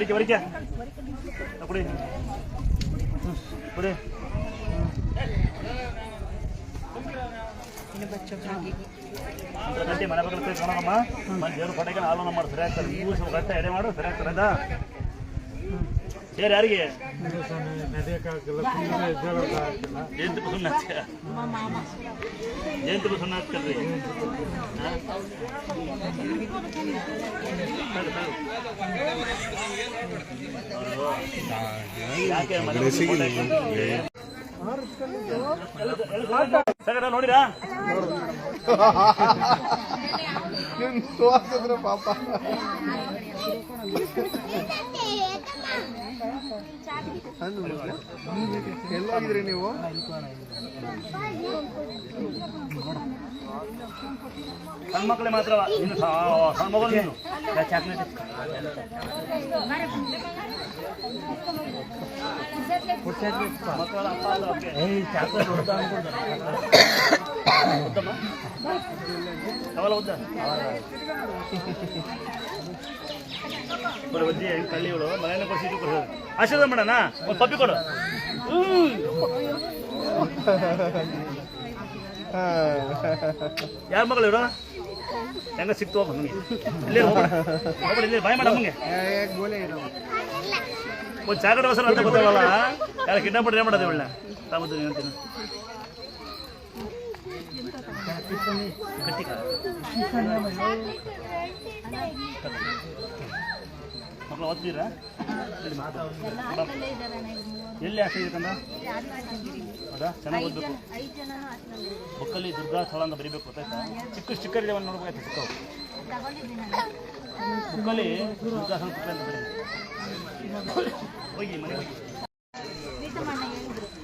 ಬರಿಕೆ ಕೊಡಿ ಕೊಡಿ ಗಂಟೆ ಮನೆ ಬಗ್ಗೆ ಕಣಮ್ಮ ಮನೆ ದೇವ್ರ ಪಟಕ್ಕೆ ಹಾಲನ್ನ ಮಾಡಿ ಸರಿ ಆಗ್ತಾರೆ ನೀವು ಸ್ವಲ್ಪ ಗಂಟೆ ಎಡೆ ಮಾಡು ಸರಿ ಆಗ್ತಾರೆ ಅಂತ ಸೇರಿ ಯಾರಿಗೆ ಜಯಂತಿ ಸುಣ್ಣ ಜಯಂತಿ ಸುಣ್ಣ ಹಾಕ್ತಲ್ರಿ ಯಾಕೆ ಸಗಡ ನೋಡಿರಾ ಪಾಪ ಎಲ್ಲೋಗಿದ್ರಿ ನೀವು ಸಣ್ಣ ಮಕ್ಕಳೇ ಮಾತ್ರ ಇನ್ನು ಸಣ್ಣ ಮಗಳು ನೀನು ಚಾಕ್ಲೇಟ್ ಮಕ್ಕಳ ಅಪ್ಪ ಅಲ್ಲ ಚಾಕ್ಲೇಟ್ ಹೊಡ್ತಾ ಉದ್ದಮ್ಮ ಸವಾಲ ಉದ್ದ ಬರೋ ಬಜ್ಜಿ ಹೆಂಗೆ ಕಳ್ಳಿಗಳು ಮನೆಯನ್ನು ಕೊಡಿಸಿ ಕೊಡೋದು ಆಶೀರ್ವಾದ ಮಾಡೋಣ ಒಂದು ಪಪ್ಪಿ ಕೊಡು ಯಾರ ಮಗಳು ಇವರು ಹೆಂಗ ಸಿಕ್ತು ಹೋಗ ನಮಗೆ ಇಲ್ಲೇ ಹೋಗ್ಬೇಡ ಇಲ್ಲೇ ಬಾಯ್ ಮಾಡ ನಮಗೆ ಒಂದು ಚಾಕಡೆ ಅವಸರ ಅಂತ ಗೊತ್ತಾಗಲ್ಲ ಯಾರು ಕಿಡ್ನಾಪ್ ಏನು ಮಾಡೋದು ಒಳ್ಳೆ ತಾಮದ್ದು ಹೇಳ್ತೀನಿ ಗಟ್ಟಿ ಮಕ್ಕಳು ಓದ್ತೀರಾ ಎಲ್ಲಿ ಆಸೆ ಇದಕ್ಕಂದ ಹೌದಾ ಚೆನ್ನಾಗಿ ಓದಬೇಕು ಬುಕ್ಕಲ್ಲಿ ದುರ್ಗಾ ಸ್ಥಳ ಅಂತ ಬರೀಬೇಕು ಗೊತ್ತಾಯ್ತಾ ಚಿಕ್ಕ ಸ್ಟಿಕ್ಕರ್ ಇದೆ ಒಂದು ನೋಡ್ಬೇಕಾಯ್ತು ಚಿಕ್ಕವು ಬುಕ್ಕಲ್ಲಿ ದುರ್ಗಾ ಸ್ಥಳ ಅಂತ ಬರೀ ಹೋಗಿ ಮನೆ ಹೋಗಿ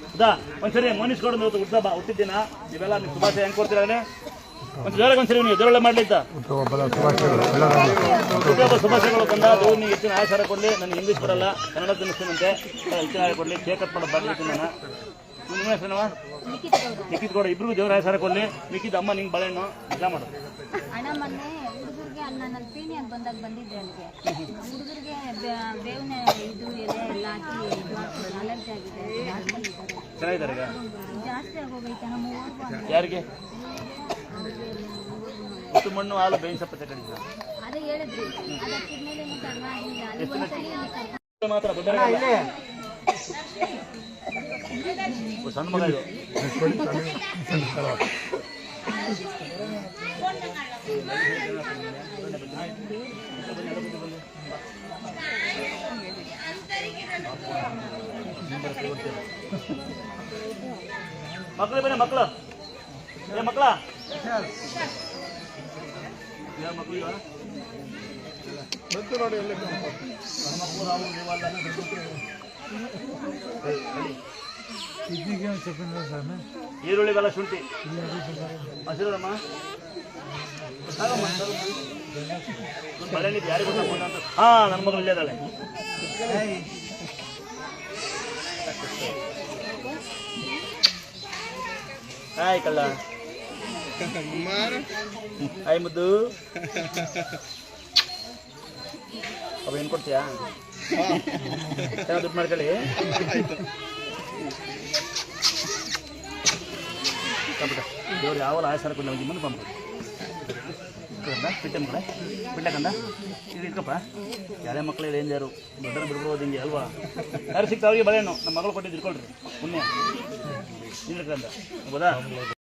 ಹೌದಾ ಒಂದ್ಸರಿ ಮನೀಶ್ ಗೌಡ ಹುಟ್ಟಿದ್ದೀನ ನೀವೆಲ್ಲ ನೀವು ಶುಭಾಶಯ ಹೆಂಗೆ ಕೊಡ್ತೀರಾ ಒಂದು ಜೋರಾಗಿ ಒಂದ್ಸರಿ ನೀವು ಎದುರೊಳ್ಳೆ ಮಾಡಲಿದ್ದ ಶುಭಾಶಯಗಳು ತಂದ ದೇವ್ರು ನೀವು ಹೆಚ್ಚಿನ ಆಚಾರ ಕೊಡಲಿ ನನಗೆ ಇಂಗ್ಲೀಷ್ ಬರಲ್ಲ ಕನ್ನಡ ತಿನ್ನಿಸ್ತೀನಂತೆ ಹೆಚ್ಚಿನ ಆಚಾರ ಕೊಡಲಿ ಕೇಕಪ್ ಮಾಡೋದು ಬರ್ಲಿಕ್ಕೆ ನಾನು ನಿಮ್ಮ ಹೆಸರವ ಲಿಖಿತ್ ಗೌಡ ಇಬ್ರಿಗೂ ದೇವ್ರ ಆಚಾರ ಕೊಡಲಿ ಮಿಕ್ಕಿದ ಅಮ್ಮ ನಿಂಗೆ ಬಾಳೆಹಣ್ಣು ಎಲ್ಲ ಮಾಡೋದು ಚೆನ್ನಾಗಿದ್ದಾರೆ ಈಗ ಯಾರಿಗೆ ಉತ್ತು ಮಣ್ಣು ಹಾಲು ಬೇಯಿನ ಸಪ್ಪ ತಗೊಂಡಿದ್ದ ಮಾತ್ರ ಸಣ್ಣ ಮಗ ಇದು ಮಕ್ಕಳು ಬನ್ನಿ ಮಕ್ಕಳು ಏ ಮಕ್ಕಳ ಮಕ್ಕಳು ನೋಡಿ ಈರುಳ್ಳಿ ಬೆಲ್ಲ ಶುಂಠಿ ಹಸಿರಮ್ಮ ಬಳೆನಿದ್ದು ಯಾರಿಗೂ ಗೊತ್ತಾಗ್ಬೋದು ಅಂತ ಹಾಂ ನನ್ನ ಮಗಳು ಇಲ್ಲೇ ಇದ್ದಾಳೆ ಹಾಯ್ ಕಳ್ಳ ಹಾಯ್ ಮುದ್ದು ಅವ ಏನು ಕೊಡ್ತೀಯಾ ಚೆನ್ನಾಗಿ ದುಡ್ಡು ಮಾಡ್ಕೊಳ್ಳಿ ದೇವ್ರು ಯಾವಾಗ ಆಯಸ್ಸಾರ ಕೊಡಿ ನಮಗೆ ಮುಂದೆ ಬಂದು ಪಿಟ್ಟೆ ಮಕ್ಕಳೇ ಪಿಟ್ಟಕಂದ ಇದು ಇಟ್ಕಪ್ಪ ಯಾರೇ ಮಕ್ಕಳು ಏನು ಯಾರು ದೊಡ್ಡನ ಬಿಡ್ಬೋದು ಹಿಂಗೆ ಅಲ್ವಾ ಯಾರು ಸಿಗ್ತಾವ್ರಿಗೆ ಬಳೆಯನ್ನು ನಮ್ಮ ಮಗಳು ಕೊಟ್ಟಿದ್ದು ಇಟ್ಕೊಳ್ರಿ ಪುಣ್ಯ ಇದ್ರಕಂದ ಹೌದಾ